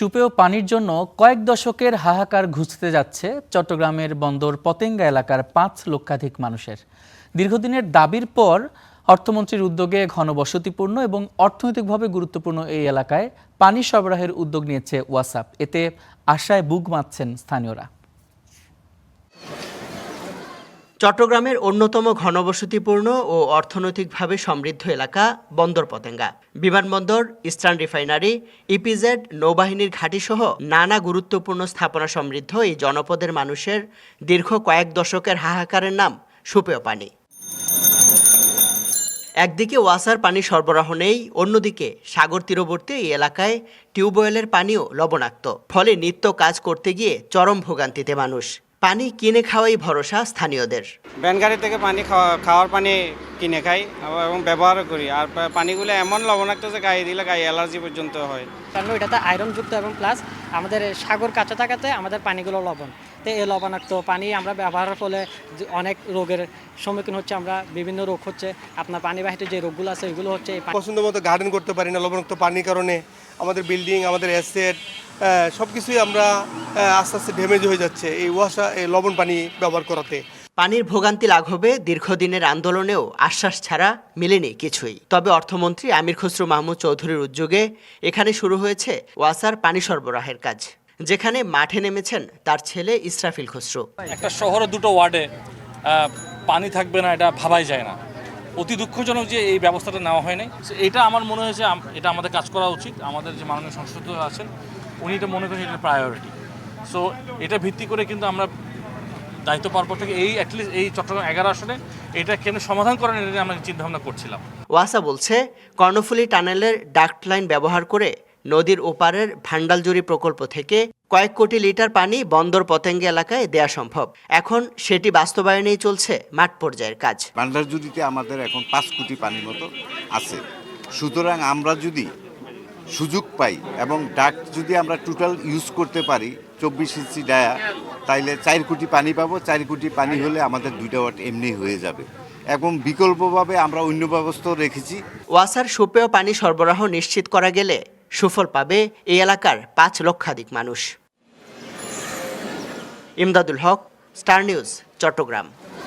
সুপেয় পানির জন্য কয়েক দশকের হাহাকার ঘুচতে যাচ্ছে চট্টগ্রামের বন্দর পতেঙ্গা এলাকার ৫ লক্ষাধিক মানুষের। দীর্ঘদিনের দাবির পর অর্থমন্ত্রীর উদ্যোগে ঘনবসতিপূর্ণ এবং অর্থনৈতিকভাবে গুরুত্বপূর্ণ এই এলাকায় পানি সরবরাহের উদ্যোগ নিয়েছে ওয়াসাপ। এতে আশায় বুক বাঁধছেন স্থানীয়রা। চট্টগ্রামের অন্যতম ঘনবসতিপূর্ণ ও অর্থনৈতিকভাবে সমৃদ্ধ এলাকা বন্দর পতেঙ্গা। বিমানবন্দর, ইস্টার্ন রিফাইনারি, ইপিজেড, নৌবাহিনীর ঘাঁটিসহ নানা গুরুত্বপূর্ণ স্থাপনা সমৃদ্ধ এই জনপদের মানুষের দীর্ঘ কয়েক দশকের হাহাকারের নাম সুপেয় পানি। একদিকে ওয়াসার পানি সরবরাহ নেই, অন্যদিকে সাগর তীরবর্তী এই এলাকায় টিউবওয়েলের পানিও লবণাক্ত। ফলে নিত্য কাজ করতে গিয়ে চরম ভোগান্তিতে মানুষ। পানি কিনে খাওয়াই ভরসা স্থানীয়দের। ভ্যানগাড়ি থেকে পানি খাওয়ার পানি কিনে খাই এবং ব্যবহারও করি। আর পানিগুলো এমন লবণাক্ত যে গায়ে দিলে গায়ে অ্যালার্জি পর্যন্ত হয়। কারণ এটাতে আয়রনযুক্ত এবং প্লাস আমাদের সাগর কাছে থাকাতে আমাদের পানিগুলো লবণ। তো এই লবণাক্ত পানি আমরা ব্যবহারের ফলে অনেক রোগের সম্মুখীন হচ্ছে। আমরা বিভিন্ন রোগ হচ্ছে, আপনার পানিবাহিত যে রোগগুলো আছে এগুলো হচ্ছে। পছন্দ মতো গার্ডেন করতে পারি না লবণাক্ত পানির কারণে। আমাদের বিল্ডিং, আমাদের অ্যাসেট সব কিছুই আমরা আস্তে আস্তে ড্যামেজ হয়ে যাচ্ছে এই ওয়াসা এই লবণ পানি ব্যবহার করাতে। পানির ভোগান্তি লাঘবে দীর্ঘদিনের আন্দোলনেও আশ্বাস ছাড়া মেলেনি কিছুই। তবে অর্থমন্ত্রী আমির খসরু মাহমুদ চৌধুরীর উদ্যোগে এখানে শুরু হয়েছে ওয়াসার পানি সরবরাহের কাজ, যেখানে মাঠে নেমেছেন তার ছেলে ইসরাফিল খসরু। একটা শহরে দুটো ওয়ার্ডে পানি থাকবে না, এটা ভাবাই যায় না। অতি দুঃখজনক যে এই ব্যবস্থাটা নেওয়া হয়নি। এটা আমার মনে হয়েছে এটা আমাদের কাজ করা উচিত। আমাদের যে মাননীয় সংসদ আছেন উনি এটা মনে করেন এটা প্রায়োরিটি। সো এটা ভিত্তি করে কিন্তু আমরা দায়িত্ব পাওয়ার পর থেকে অ্যাটলিস্ট এই চট্টগ্রাম 11 আসনে এটা কেন সমাধান করেন এটা আমরা চিন্তাভাবনা করছিলাম। ওয়াসা বলছে কর্ণফুলী টানেলের ডাক্ট লাইন ব্যবহার করে নদীর ওপারের ভান্ডালজুরি প্রকল্প থেকে কয়েক কোটি লিটার পানি বন্দর পতেঙ্গা এলাকায় দেয়া সম্ভব। এখন সেটি বাস্তবায়নেই চলছে মাঠ পর্যায়ের কাজ। ভান্ডালজুরিতে আমাদের এখন 5 কোটি পানির মতো আছে। সুতরাং আমরা যদি সুযোগ পাই এবং ডাক্ট যদি আমরা টোটাল ইউজ করতে পারি 24 ইঞ্চি ডায়া, তাইলে 4 কোটি পানি পাবো। 4 কোটি পানি হলে আমাদের 2টা ওয়াট এমনি হয়ে যাবে। এবং বিকল্পভাবে আমরা অন্য ব্যবস্থাও রেখেছি। ওয়াসার সুপেয় পানি সরবরাহ নিশ্চিত করা গেলে সুফল পাবে এই এলাকার 5 লক্ষাধিক মানুষ। ইমদাদুল হক, স্টার নিউজ, চট্টগ্রাম।